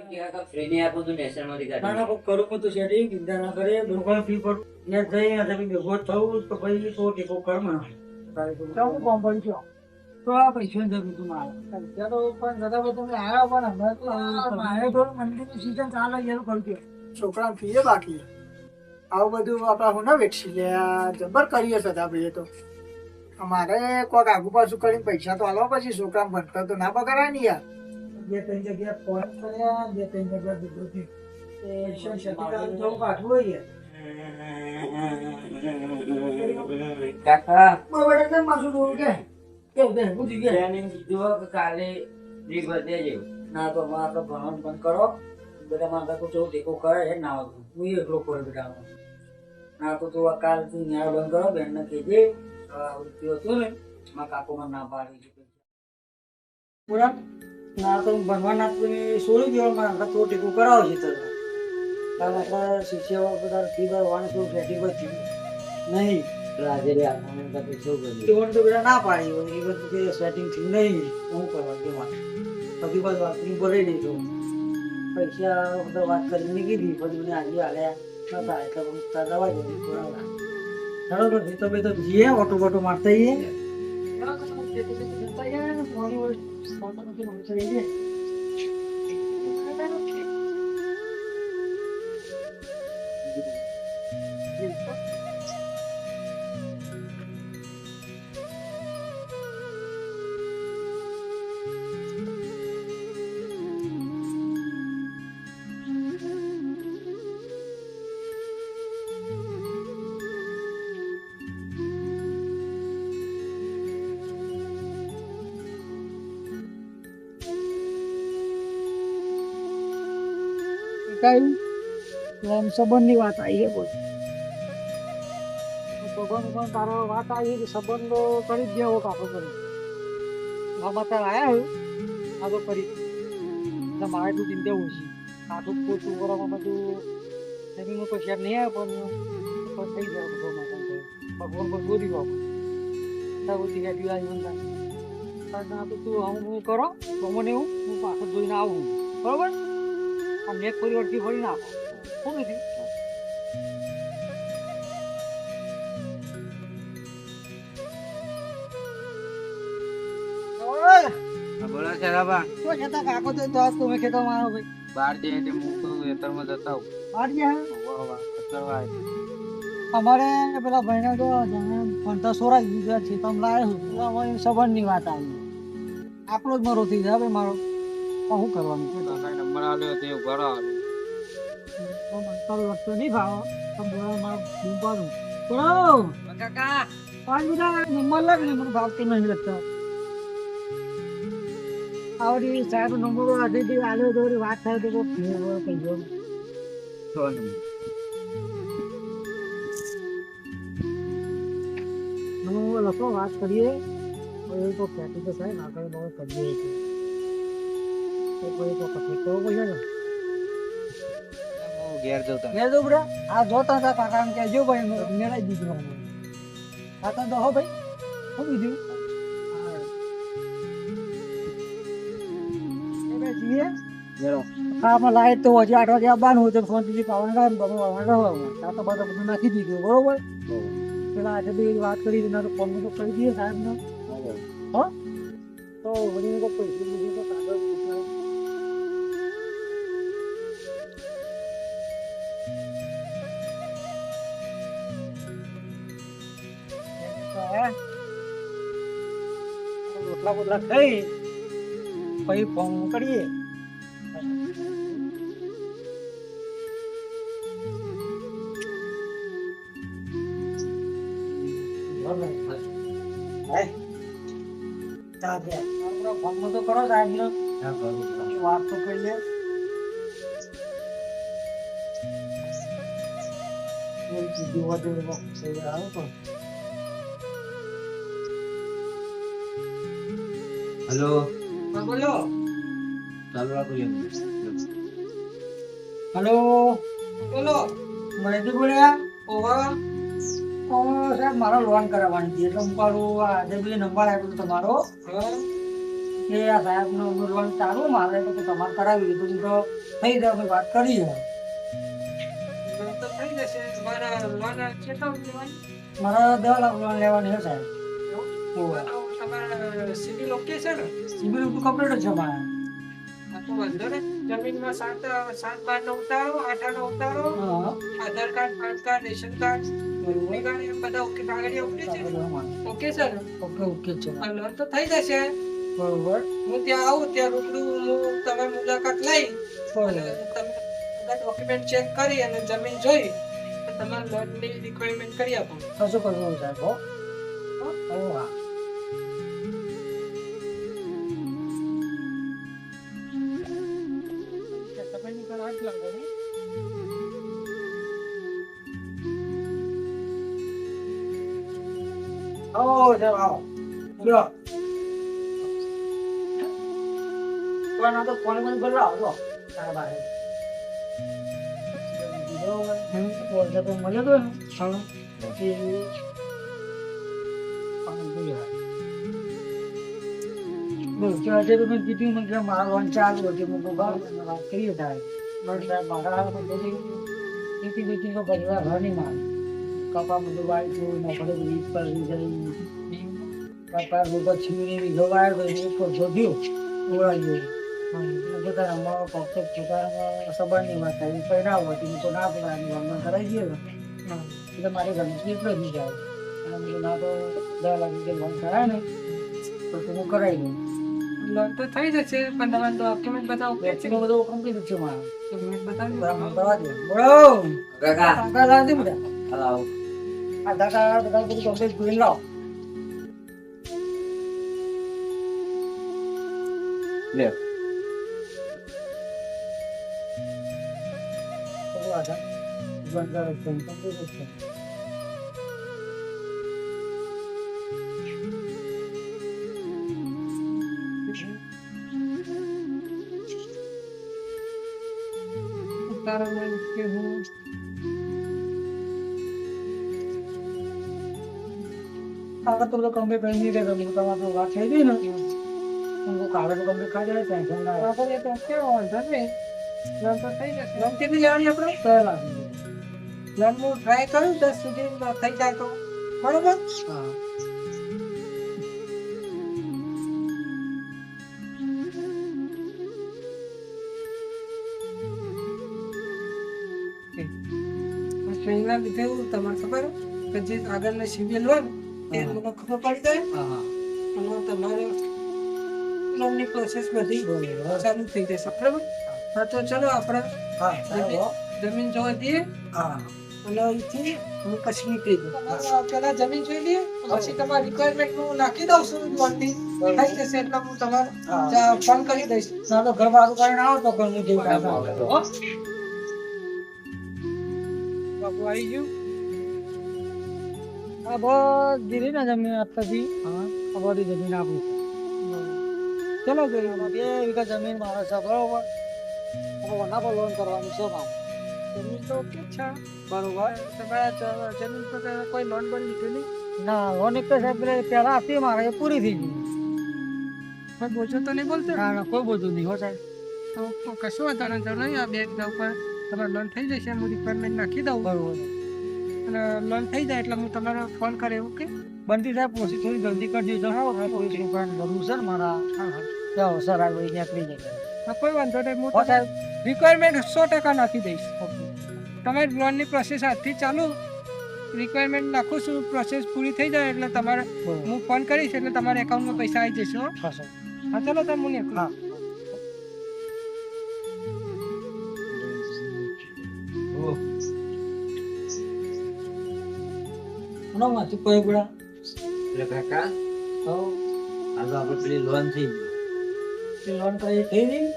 ફ્રીની આપું તું નેશનલમાંથી ના કાઢી. ના કોઈ કરું પણ તું શેરી ચિંતા ના કરે દુકાન ફી પર ત્યાં જઈ તમે ભેગો થવું તો ભાઈ તો ટેકો કર મને ચાલો કોમ પડી ગયો તો આ પૈસા જરૂર તું મારે ત્યાં તો પણ દાદા ભાઈ તમે આવ્યા પણ હમણાં તો મારે તો મંદિરની સીઝન ચાલે એવું કરું છું છોકરા ફીએ બાકી આવું બધું આપણા હું ના વેઠી લે જબર કરીએ સદા ભાઈ તો અમારે કોઈક આગુ પાછું કરીને પૈસા તો હાલવા પછી છોકરા ભણતર તો ના બગાડાય ને યાર બે ત્રણ જગ્યા ફોન કર્યા બે ત્રણ જગ્યા દીધું થયું પૈસા શેઠી જવું કાઢવું હોય કાકા બરાબર એકદમ માથું જોવું કે કેવું દે પૂછી ગયા ટ્રેનિંગ કીધું કે કાલે વીક વધે જેવું. ના તો માં આપણે ભણવાનું બંધ કરો બધા માતા તો કેવું ટેકો કરે છે ના હું એકલો કોઈ બેટા ના તો તું આ કાલથી ન્યાય બંધ કરો બેનને કહેજે વૃત્તિઓ હતું ને મારા કાકોમાં ના પાડી છે પૂરા ના તો ભણવા ના તો છોડી દેવા મારા તો ટેકો કરાવો છે તો કારણ આપણા શિષ્યો બધા ફી ભરવાનું શું સેટિંગ થયું નહીં રાજે આપણને તો શું કર્યું? તેઓને તો બેટા ના પાડી હોય એ બધું કે સેટિંગ થયું નહીં શું કરવા તેમાં બધી વાત વાતની બોલાઈ દીધો પૈસા બધા વાત કરીને કીધી પછી મને આજે હાલ્યા નતા એટલે દવા જોડી બરાબર ચાલો તો ભીતો ભીતો જઈએ ઓટો બોટો મારતા જઈએ સંબંધની વાત આવી છે બોલ સંબંધ પણ તારો વાત આવી કે સંબંધો કરી જ દેવો કાપો કરી આમાં તારે આવ્યા હોય આ તો કરી એટલે મારે એટલું ચિંતા ઓછી કાઠું પોતું કરવામાં બધું જમીનમાં કોઈ શેર નહીં આવે પણ થઈ જાય બધો ભગવાન પર દોરી વાપર બધી ગાડી આવી ના તો તું હું કરો તો મને હું પાછળ જોઈને આવું બરોબર આ મેઘ પરિવર્તી ફરી નાખો શું નથી બોલો શરાબા શું છે કાકો તો દોસ્ત તમે ખેતો મારો ભાઈ બહાર જઈએ તે હું તો વેતરમાં જતા હું. બહાર ગયા વાહ વાહ કરવા અમારે પેલા ભાઈને તો ભણતા સોરાઈ દીધા છે તમે લાવ્યો છું અમારી સંબંધની વાત આવી આપણો જ મરો થઈ જાય મારો શું કરવાનું છે નંબર આલ્યો તે ઘરો તારો વસ્તુ નહીં ભાવો તમે બોલાવો મારો બૂમ પાડું બોલો કાકા 5 મિનિટ નંબર લાગે ને મને ભાવતો નહીં લગતા આવડી સાહેબ નંબર આધી આલ્યો તો વાત થાય તો કહી દો નંબર લખો વાત કરીએ તો ખેતી તો સાહેબ આપણે બહુ કરીએ તો પછી તો પછી તો પૈસા ને ઘેર જતા મેં તો બરા આ જોતા હતા કાકા એમ કહેજો ભાઈ મેળાઈ દીધું કાકા તો હો ભાઈ શું કીધું આમાં લાઈટ તો હજી 8 વાગે આવવાનું હોય તો ફોન થી પાવાના તો બધું નાખી દીધું બરોબર પેલા આજે બી વાત કરી દીધી તો ફોન તો કરી દઈએ સાહેબ ને હો તો વળી કોઈ પૈસા બીજું તો કાગળ રોટલા બોટલા ખાઈ પછી ફોન કરીએ ફોન તો કરો સાહેબ વાત તો કરીએ હેલો બોલો ચાલુ રાખો હેલો બોલો મને બોલ્યા ઓવર સાહેબ મારો લોન કરાવવાની છે એટલે હું મારું આજે બી નંબર આપ્યો તમારો કે આ સાહેબનો ઉમેદવાર ચાલુ મારે તો તમારે કરાવી લીધું તો થઈ જાય અમે વાત કરી છે. તો થઈ જશે. મારા લોન કેટલા લેવાની? મારા 10 લાખ લોન લેવાની છે સાહેબ. તો તમારા સિવિલ ઓકે છે ને? સિબિલ તો કમ્પ્લીટ જ છે મારે. હા, તો વાંધો નહીં. જમીનમાં 7 નો ઉતારો, 8 નો ઉતારો, હા Aadhaar card, PAN card, ration card, બરોબર. એમ બધા ઓકે કાગળિયા ઓકે છે ને? ઓકે છે ને? ઓકે ઓકે છે આ લોન તો થઈ જશે. બરોબર હું ત્યાં આવું ત્યાં રૂબરૂ હું તમે મુલાકાત લઈ અને બરોબર. તમે બધા ડોક્યુમેન્ટ ચેક કરી અને જમીન જોઈ તો તમારે લોનની રિક્વાયરમેન્ટ કરી આપો. કશું કરવું સાહેબ હો. હા તમે નીકળ આટલા કરો. આવો સાહેબ આવો. લ્યો. કોણ આ તો ફોન બંધ કરી લાવો છો. તારા બારે. બરોબર. બોલતા તો મળ્યો તો ને. હા. પછી પાણી પી લે. બોલ કે આજે તો મેં કીધું મને કે મારા લોન ચાલુ હતી હું વાત કરીએ થાય. બસ સાહેબ મારા બધી ખેતી બેતી તો પરિવાર ઘર નહીં મારે. કપા બધું વાળ્યું નોકરી રીત પર જઈ કપા બધું છીણી વીઘો વાળ્યો તો એક વર્ષો થયો ઓળાયું. પોતાના અમારો ફક્ત પોતાના સંબંધની વાત આવી પહેરાવ હતી તો ના પડાવી ગામમાં કરાવી દઈએ ને એટલે મારે ઘરનું એટલો જ જાય અને બીજું ના તો 10 લાખ રૂપિયા લોન કરાય ને તો હું કરાવી દઉં. લોન તો થઈ જશે પણ તમારે ડોક્યુમેન્ટ બધા ઓકે છે. એટલું બધું કમ્પ્લીટ છે મારે. ડોક્યુમેન્ટ બતાવી બરાબર કરવા દે. બરો કાકા લાવી દે બધા. હલાવ આ દાદા બધા બધું કમ્પ્લીટ કરી લાવો. લે બધું આધાર બંધ કરે છે કમ્પ્લીટ છે. ઉતારો કે હું કાકા તો બધું કમ્પ્લીટ કરી નહીં દે તો તમારે વાત થઈ ગઈ ને હું કાગળ તો કમ્પ્લીટ કરી દે ટેન્શન ના આવે. આપણે તો કેવો વાંધો નહીં. લોન તો થઈ જશે. લોન કેટલી લેવાની આપણે? 10 લાખ. લોન હું ટ્રાય કરું 10 સુધી થઈ જાય તો બરોબર. હા ટ્રેનના લીધે એવું તમારે ખબર કે જે આગળના સિવિલ હોય એ હા. મને ખબર પડી જાય હા અને તમારે લોનની પ્રોસેસ બધી બરોબર. ચાલુ થઈ જશે બરાબર. હા તો ચલો આપણે હા સાહેબ હો. જમીન જોવા દઈએ હા અને અહીંથી હું પછી નીકળી જાઉં. પેલા જમીન જોઈ લઈએ પછી તમારી રિક્વાયરમેન્ટ હું નાખી દઉં છું લોનની થઈ જશે એટલે હું તમારે હા. ફોન કરી દઈશ. ના તો ઘર બારું કરીને આવો તો ઘરનું જેવું કામ આવે. હો? બાપુ આવી ગયું. આ બધી ને જમીન આપવાથી આ બધી જમીન આપું ચલો જોઈએ. 2 વીઘા જમીન મારે છે બરોબર. હવે વના પર લોન કરવાની છે મારે. જમીન તો ઓકે છે બરોબર. તમારા જમીન પર કોઈ લોન પણ લીધું નહીં? ના લોન એક તો સાહેબ પહેલા હતી મારે એ પૂરી થઈ ગઈ. કોઈ બોજો તો નહીં બોલતો? ના ના કોઈ બધું નહીં હો સાહેબ. તો કશું વધારે જરૂર નહીં. આ બેંક ઉપર તમારે લોન થઈ જશે. હું રિક્વાયરમેન્ટ નાખી દઉં બરોબર અને લોન થઈ જાય એટલે હું તમારે ફોન કરે ઓકે. બનતી સાહેબ પછી થોડી જલ્દી કરી દેજો. હા પોલીસ રૂપિયાની જરૂર છે ને મારા. હા હા ત્યાં સર આવી નીકળી જાય. હા કોઈ વાંધો નહીં. હું હો સાહેબ. રિક્વાયરમેન્ટ 100% નાખી દઈશ. તમારી લોનની પ્રોસેસ આજથી ચાલુ. રિક્વાયરમેન્ટ નાખું છું. પ્રોસેસ પૂરી થઈ જાય એટલે તમારે બરોબર હું ફોન કરીશ એટલે તમારા એકાઉન્ટમાં પૈસા આવી જશે હો. હા સર. હા ચલો તમે હું નીકળું. હા નો માથી કોઈ ગુડા. એટલે કાકા હો આ તો આપણે પેલી લોન થઈ તે લોન કરી થઈ ગઈ.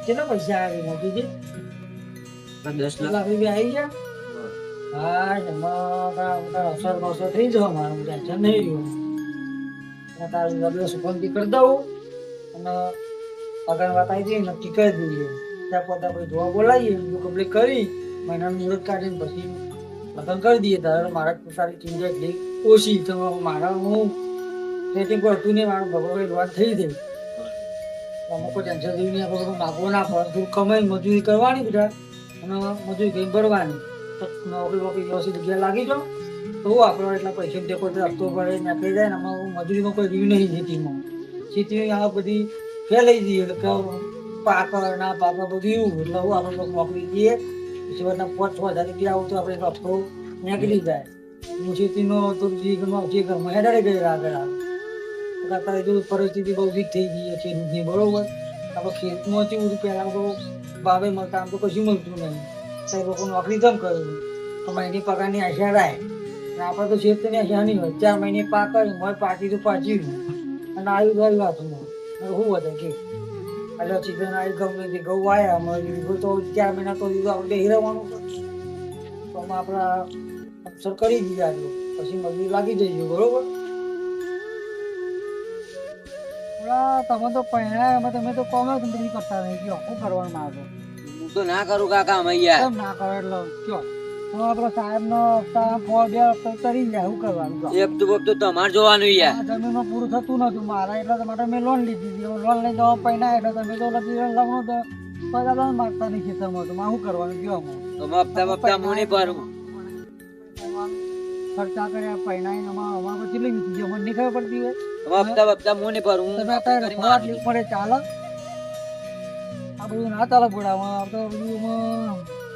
કેટલા પૈસા આવે મોટી છે? ગઈ 10 લાખ લાખ રૂપિયા આવી ગયા. હા એમાં અસર બસર થઈ જાવ મારું ટેન્શન નહીં રહ્યું. તારું લગ્ન સુગંધી કરી દઉં અને આગળ વાત આવી જઈએ નક્કી કરી દઈએ. ત્યાં પોતા આપણે જોવા બોલાવીએ બધું કમ્પ્લીટ કરી મહિનાનું મુહૂર્ત કાઢીને પછી લગ્ન કરી દઈએ. તારે મારા તારી ચિંતા એટલી ઓછી તો મારા હું સેટિંગ કોઈ હતું નહીં, મારું ભગવાન વાત થઈ ગઈ. અમુક કોઈ ટેન્શન જેવું નહીં, આપણે માગવો ના પડે, થોડું કમાઈ મજૂરી કરવાની બધા, અને મજૂરી કરી ભરવાની. તો નોકરી વોકરી વ્યવસ્થિત જગ્યાએ લાગી જાઓ તો આપણે એટલા પૈસા ટેકો હપ્તો ભરે નાખી જાય ને. આમાં મજૂરીમાં કોઈ રહ્યું નહીં ખેતીમાં. ખેતી આ બધી ફેલાઈ જઈએ એટલે પાકર ના પાકર બધું એવું, એટલે હું આપણે લોકો નોકરી જઈએ પછી બધા 5-6 હજાર રૂપિયા આવું તો આપણે હપ્તો નીકળી જાય. હું ખેતીનો તો જે ઘરમાં હેડાડે ગઈ આગળ અત્યારે જો પરિસ્થિતિ બહુ વીક થઈ ગઈ છે ખેડૂતની, બરોબર. આપણે ખેતમાં કેવું પહેલાં તો ભાવે મળતા, આમ તો કશું મળતું નહીં. તો એ લોકો નોકરી કેમ કરેલું તો મહિને પગારની આશા રાય, અને આપણે તો ખેતરની આશા નહીં હોય. 4 મહિને પાક કર્યું હોય, પાકી તો પાછી અને આવ્યું તો આવ્યું હાથમાં. શું વધે કે એટલે ચિકન આવી ગમે તે ઘઉં આવ્યા મળ્યું તો 4 મહિના તો આપણે હેરવાનું તો આપણા અવસર કરી દીધા આટલું, પછી મજૂરી લાગી જઈએ, બરોબર. તમે તો પહેલા એમાં તમે તો કોમ કંપની કરતા નહીં, કયો શું કરવાનું મારે? હું તો ના કરું કાકા અમે યાર. કેમ ના કરે એટલે કયો આપણા સાહેબ નો હપ્તા 2 હપ્તા કરી જાય, શું કરવાનું? એક તો તમારે જોવાનું યાર. આ જમીનમાં પૂરું થતું નતું મારા, એટલે માટે મેં લોન લીધી હતી. લોન લઈ જવા પૈના એટલે તમે તો લગ્ન તો બધા માગતા નહીં ખેતરમાં, તો શું કરવાનું કયો? હપ્તા હું નહીં ભરું. ખર્ચા કર્યા પૈના અમારા પછી લઈ લીધી, મને નહીં ખબર પડતી હોય. હપ્તા હું નહીં ભરું. તમે અત્યારે રખવા જ પડે ચાલે, આ બધું ના ચાલે બોલાવવા. આ તો બધું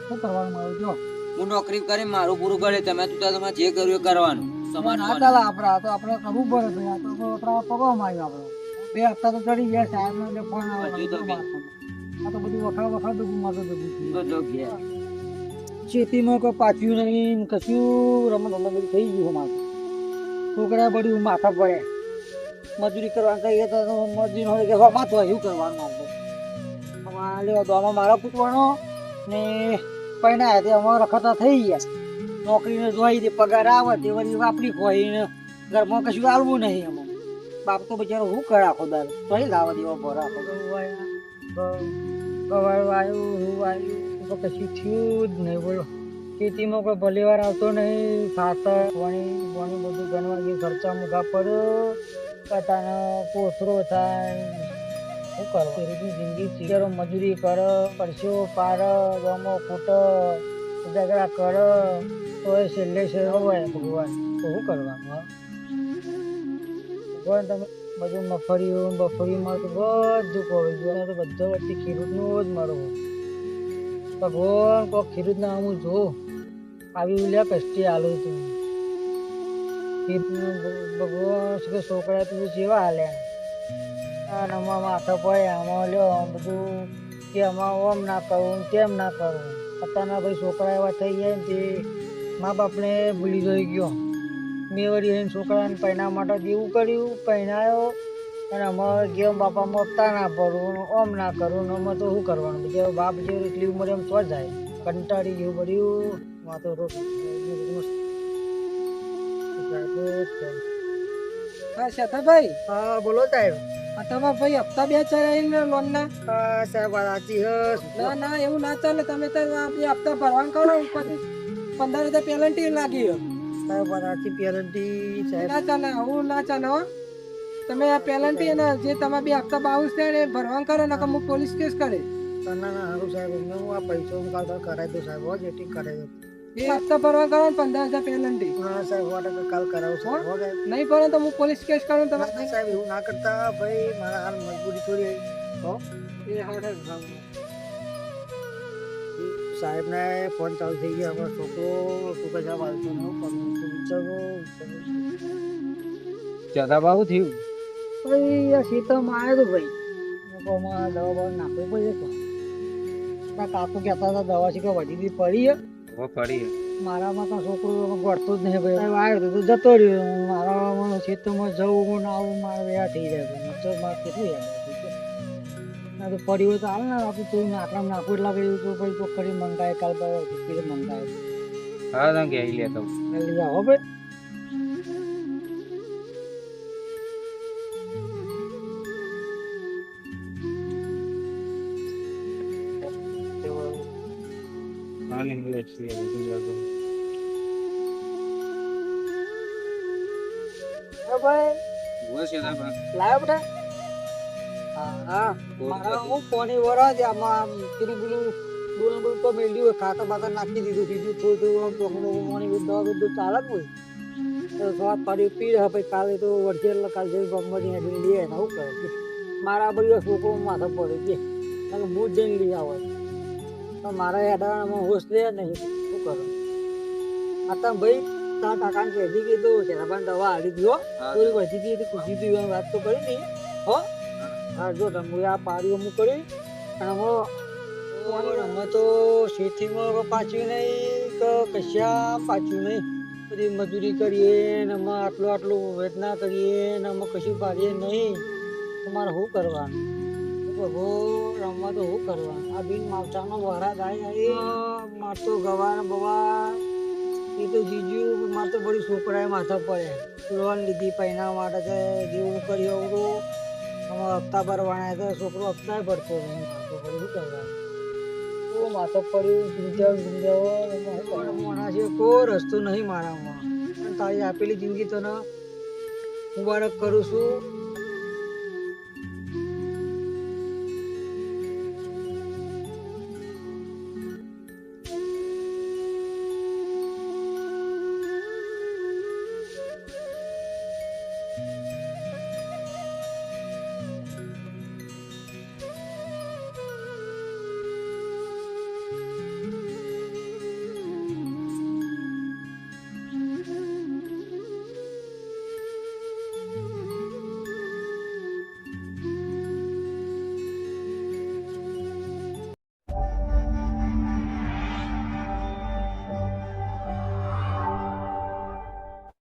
શું કરવાનું મારું જો? હું નોકરી કરી મારું પૂરું કરે, તમે તો તમારે જે કર્યું એ કરવાનું. ના ચાલે આપણે, આ તો આપણે કરવું પડે ભાઈ. આ તો પગવામાં આવ્યું આપણે 2 હપ્તા તો ચડી ગયા. સાહેબ નો ફોન આવે, આ તો બધું વખા બધું માથું બધું. ખેતીમાં કોઈ પાછું નહીં, કશું રમત બધું થઈ ગયું માથું. છોકરા બધું માથા પડે, મજૂરી કરવાનું કહીએ તો મજૂરી હોય કે માથું હોય એવું કરવાનું. આપણે મારા પૂછવાનો ને પૈણા તે અમારા રખતા થઈ ગયા. નોકરીને જોઈ દે, પગાર આવે તે વળી વાપરી ખોઈને ઘરમાં કશું આવવું નહીં. એમાં બાપ તો બિચારો શું કરે આખો દાર તો લાવવા દેવા પર આખો ગવાયું આવ્યું તો કશું થયું જ નહીં. બોલો ખેતીમાં કોઈ ભલીવાર આવતો નહીં, ખાતર વણી બધું ગણવા ગયું, ખર્ચા મૂકા પડ્યો, કટાનો કોથરો થાય. શું કરો? ખેડૂતની જિંદગી ચીજરો મજૂરી કરે, પરસ્યો પાર, ગમો ફૂટ, ઝઘડા કરે તો એ છેલ્લે હોય ભગવાન. તો શું કરવાનું? ભગવાન તમે બધું બફરીમાં તો બધું પડી ગયું. તો બધો વચ્ચે ખેડૂતનું જ મરવું. ભગવાન કોઈ ખેડૂતને હું જો આવી લે કષ્ટી હાલું તું ભગવાન શું છોકરા તું જેવા હાલ્યા અને આમાં માથા પડ્યા, આમાં લ્યો બધું કે આમાં ઓમ ના કરવું તેમ ના કરવું. અત્યારના ભાઈ છોકરા એવા થઈ ગયા ને તે મા બાપને ભૂલી જોઈ ગયો. મેં વળી એને છોકરાને પૈણા માટે દેવું કર્યું, પૈણાયો અને અમારે ગયો બાપામાં હપ્તા ના ભરવું, ઓમ ના કરવું. અમે તો શું કરવાનું? બીજા બાપ જેવું એટલી ઉંમરે એમ તો જાય કંટાળી જેવું બધું વાતો ભાઈ. હા બોલો સાહેબ. તમારા ભાઈ હપ્તા 2 ચડાવીને લોન ના? હા સાહેબ સાચી. ના એવું ના ચાલે. તમે તો હપ્તા ભરવાનું કરો, પછી 15,000 પેનલ્ટી લાગી. સાહેબ સાચી પેનલ્ટી સાહેબ ના ચાલે, આવું ના ચાલે. હો તમે આ પેનલ્ટી અને જે તમે 2 હપ્તા બાઉન્સ થયા એ ભરવાનું કરો, ને હું પોલીસ કેસ કરે. ના સારું સાહેબ, હું આ પૈસો કાલ કરાવી દઉં સાહેબ. હો જેટલી કરાવી દઉં. એ હપ્તા ભરવા કરો ને 15,000 પેનલ્ટી. હા સાહેબ કાલ કરાવું સાહેબ. નહીં ભરો તો હું પોલીસ કેસ કરું. તમે સાહેબ એવું ના કરતા ભાઈ, મારા હાલ મજબૂરી થોડી આવી. એ હા સાહેબ ને ફોન ચાલુ થઈ ગયા. હવે છોકરો શું કહે છે જ્યાદા ભાવ થયું ભાઈ? આ શીતળમાં આવ્યો હતો ભાઈ, દવા બવા નાખવી પડે. કાકુ કહેતા હતા દવા શીખવા વધી બી પડી પડી. મારામાં તો છોકરો ગળતો જ નહીં ભાઈ. આવ્યો તો જતો રહ્યો. મારા ખેતરમાં જવું ને આવું મારે વેયા થઈ જાય. મચ્છર મારે કેટલું યાદ તો પડી હોય તો હાલ ને આપણે તું નાકડામાં નાખવું એટલા કર્યું તો ભાઈ તો કરી મંગાય કાલ મંગાય. હા તમે કહી લેતો લઈ આવો ભાઈ. લાયો બેટા હા હા મારા હું પોણી વરા છે આમાં પેલું પેલું ડોલ બોલ તો મેલ્યું ખાતર બાતર નાખી દીધું થોડું થોડું આમ ચોખ્ખું પાણી દવા બધું ચાલે જ હોય તો સ્વાદ પાડી પી હવે કાલે તો વળશે એટલે કાલે જઈ ગમવાની હેડી લઈએ ને આવું કરે છે મારા બધો છોકરો માથે પડે છે અને બૂટ જઈને લઈ આવે તો મારા હેડામાં હોશ લે નહીં શું કરું આ તમે ભાઈ તારા કાકાને કહેતી કીધું છે પણ દવા હારી દીધો થોડી વધી હતી એટલે કૂદી દીધી વાત તો કરી નહીં હો હા જો તમે આ પાડીઓ હું કરી અને અમે તો ખેતીમાં પાછું નહીં કે કશા પાછું નહીં બધી મજૂરી કરીએ ને અમે આટલું વેદના કરીએ ને અમે કશું પાડીએ નહીં તમારે શું કરવાનું પ્રભુ રમવા તો શું કરવાનું આ બિન માવસાનો વરા થાય માર તો ગવાર બવા એ તો જીજુ માર તો બધી છોકરાએ માથા પડે લોન લીધી પૈના માટે છે જેવું કર્યું એવું અમે હપ્તા ભરવાના તો છોકરો હપ્તા ભરતો શું કરવાનું માથો પડ્યું મોણા છે કોઈ રસ્તો નહીં મારામાં તારી આપેલી જિંદગી તને મુબારક કરું છું